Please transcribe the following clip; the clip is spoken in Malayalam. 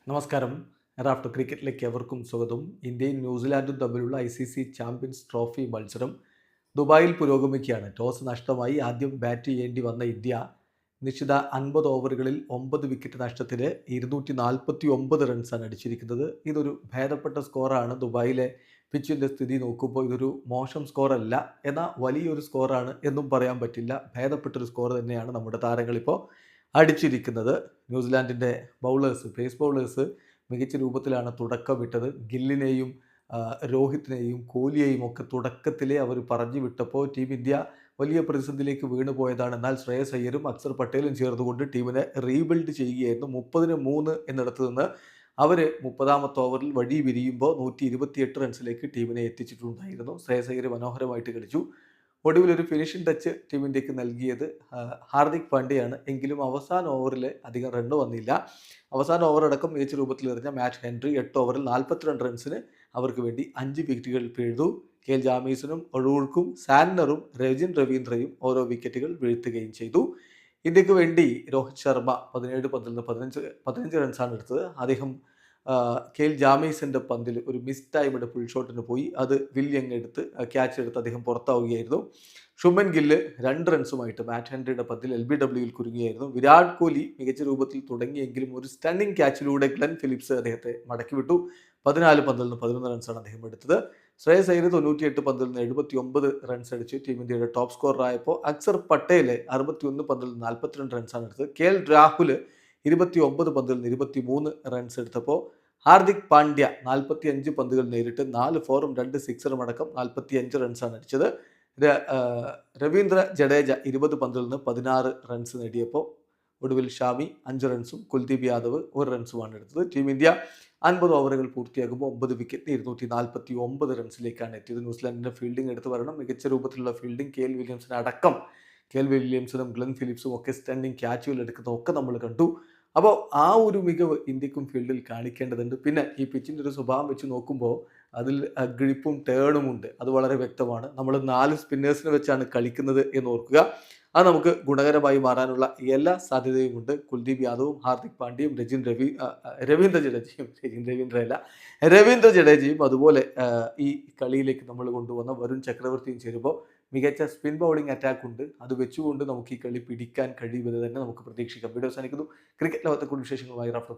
നമസ്കാരം. റാഫ്റ്റർ ക്രിക്കറ്റിലേക്ക് എവർക്കും സ്വാഗതം. ഇന്ത്യയും ന്യൂസിലാൻഡും തമ്മിലുള്ള ICC ചാമ്പ്യൻസ് ട്രോഫി മത്സരം ദുബായിൽ പുരോഗമിക്കുകയാണ്. ടോസ് നഷ്ടമായി ആദ്യം ബാറ്റ് ചെയ്യേണ്ടി വന്ന ഇന്ത്യ നിശ്ചിത 50 ഓവറുകളിൽ 9 വിക്കറ്റ് നഷ്ടത്തിന് 249 റൺസാണ് അടിച്ചിരിക്കുന്നത്. ഇതൊരു ഭേദപ്പെട്ട സ്കോറാണ്. ദുബായിലെ പിച്ചിൻ്റെ സ്ഥിതി നോക്കുമ്പോൾ ഇതൊരു മോശം സ്കോറല്ല, എന്നാൽ വലിയൊരു സ്കോറാണ് എന്നും പറയാൻ പറ്റില്ല. ഭേദപ്പെട്ടൊരു സ്കോർ തന്നെയാണ് നമ്മുടെ താരങ്ങളിപ്പോൾ അടിച്ചിരിക്കുന്നത്. ന്യൂസിലാൻഡിൻ്റെ പേസ് ബൗളേഴ്സ് മികച്ച രൂപത്തിലാണ് തുടക്കമിട്ടത്. ഗില്ലിനെയും രോഹിത്തിനെയും കോഹ്ലിയെയും ഒക്കെ തുടക്കത്തിലേ അവർ പറഞ്ഞു വിട്ടപ്പോൾ ടീം ഇന്ത്യ വലിയ പ്രതിസന്ധിയിലേക്ക് വീണു പോയതാണ്. എന്നാൽ ശ്രേയസ് അയ്യരും അക്സർ പട്ടേലും ചേർന്നുകൊണ്ട് ടീമിനെ റീബിൽഡ് ചെയ്യുകയായിരുന്നു. 30-3 എന്നിടത്ത് നിന്ന് അവർ 30ാമത്തെ ഓവറിൽ വഴി വിരിയുമ്പോൾ 128 റൺസിലേക്ക് ടീമിനെ എത്തിച്ചിട്ടുണ്ടായിരുന്നു. ശ്രേയസ് അയ്യർ മനോഹരമായിട്ട് കളിച്ചു. ഒടുവിൽ ഒരു ഫിനിഷിംഗ് ടച്ച് ടീം ഇന്ത്യക്ക് നൽകിയത് ഹാർദിക് പാണ്ഡ്യയാണ്. എങ്കിലും അവസാന ഓവറിൽ അധികം റണ്ണ് വന്നില്ല. അവസാന ഓവർ അടക്കം മികച്ച രൂപത്തിൽ എറിഞ്ഞ മാറ്റ് ഹെൻറി 8 ഓവറിൽ 42 റൺസിന് അവർക്ക് വേണ്ടി 5 വിക്കറ്റുകൾ പിഴുതു. KL ജാമീസനും ഒഴൂർക്കും സാന്റ്നറും രജിൻ രവീന്ദ്രയും ഓരോ വിക്കറ്റുകൾ വീഴ്ത്തുകയും ചെയ്തു. ഇന്ത്യക്ക് വേണ്ടി രോഹിത് ശർമ്മ 17 പന്തിൽ നിന്ന് 15 റൺസാണ് എടുത്തത്. അദ്ദേഹം KL ജാമീസിൻ്റെ പന്തിൽ ഒരു മിസ് ടൈമിൻ്റെ ഫുൾ ഷോട്ടിന് പോയി. അത് വില്യങ് ക്യാച്ച് എടുത്ത് അദ്ദേഹം പുറത്താവുകയായിരുന്നു. ശുഭൻ ഗില്ല് 2 റൺസുമായിട്ട് മാറ്റ് ഹെൻറിയുടെ പന്തിൽ LBWയിൽ കുരുങ്ങിയായിരുന്നു. വിരാട് കോഹ്ലി മികച്ച രൂപത്തിൽ തുടങ്ങിയെങ്കിലും ഒരു സ്റ്റണ്ണിങ് ക്യാച്ചിലൂടെ ഗ്ലെൻ ഫിലിപ്സ് അദ്ദേഹത്തെ മടക്കി വിട്ടു. 14 പന്തിൽ നിന്ന് 11 റൺസാണ് അദ്ദേഹം എടുത്തത്. ശ്രേയസ് അയ്യർ 98 പന്തിൽ നിന്ന് 79 റൺസ് അടിച്ച് ടീം ഇന്ത്യയുടെ ടോപ്പ് സ്കോററായപ്പോൾ അക്സർ പട്ടേൽ 61 പന്തിൽ നിന്ന് 42 റൺസാണ് എടുത്തത്. KL രാഹുൽ 29 പന്തിൽ നിന്ന് 23 റൺസ് എടുത്തപ്പോൾ ഹാർദിക് പാണ്ഡ്യ 45 പന്തുകൾ നേരിട്ട് 4 ഫോറും 2 സിക്സറും അടക്കം 45 റൺസാണ് അടിച്ചത്. രവീന്ദ്ര ജഡേജ 20 പന്തിൽ നിന്ന് 16 റൺസ് നേടിയപ്പോൾ ഒടുവിൽ ഷാമി 5 റൺസും കുൽദീപ് യാദവ് 1 റൺസുമാണ് എടുത്തത്. ടീം ഇന്ത്യ 50 ഓവറുകൾ പൂർത്തിയാകുമ്പോൾ 9 വിക്കറ്റ് 249 റൺസിലേക്കാണ് എത്തിയത്. ന്യൂസിലാൻഡിൻ്റെ ഫീൽഡിംഗ് എടുത്തു പറയണം. മികച്ച രൂപത്തിലുള്ള ഫീൽഡിംഗ് KL വില്യംസനും ഗ്ലെൻ ഫിലിപ്സും ഒക്കെ സ്റ്റണ്ണിങ് ക്യാച്ചുകൾ എടുക്കുന്നതൊക്കെ നമ്മൾ കണ്ടു. അപ്പോൾ ആ ഒരു മികവ് ഇന്ത്യക്കും ഫീൽഡിൽ കാണിക്കേണ്ടതുണ്ട്. പിന്നെ ഈ പിച്ചിൻ്റെ ഒരു സ്വഭാവം വെച്ച് നോക്കുമ്പോൾ അതിൽ ഗ്രിപ്പും ടേണും ഉണ്ട്. അത് വളരെ വ്യക്തമാണ്. നമ്മൾ 4 സ്പിന്നേഴ്സിനെ വെച്ചാണ് കളിക്കുന്നത് എന്ന് ഓർക്കുക. അത് നമുക്ക് ഗുണകരമായി മാറാനുള്ള എല്ലാ സാധ്യതയുമുണ്ട്. കുൽദീപ് യാദവും ഹാർദിക് പാണ്ഡ്യയും രവീന്ദ്ര ജഡേജയും അതുപോലെ ഈ കളിയിലേക്ക് നമ്മൾ കൊണ്ടുവന്ന വരുൺ ചക്രവർത്തിയും ചേരുമ്പോൾ മികച്ച സ്പിൻ ബൗളിംഗ് അറ്റാക്ക് ഉണ്ട്. അത് വെച്ചുകൊണ്ട് നമുക്ക് ഈ കളി പിടിക്കാൻ കഴിയുമെന്ന് തന്നെ നമുക്ക് പ്രതീക്ഷിക്കാം. വീഡിയോ അവസാനിക്കുന്നു. ക്രിക്കറ്റ് ലോകത്തെ കൂടുതൽ വിശേഷങ്ങളുമായി റാഫ്റ്റർ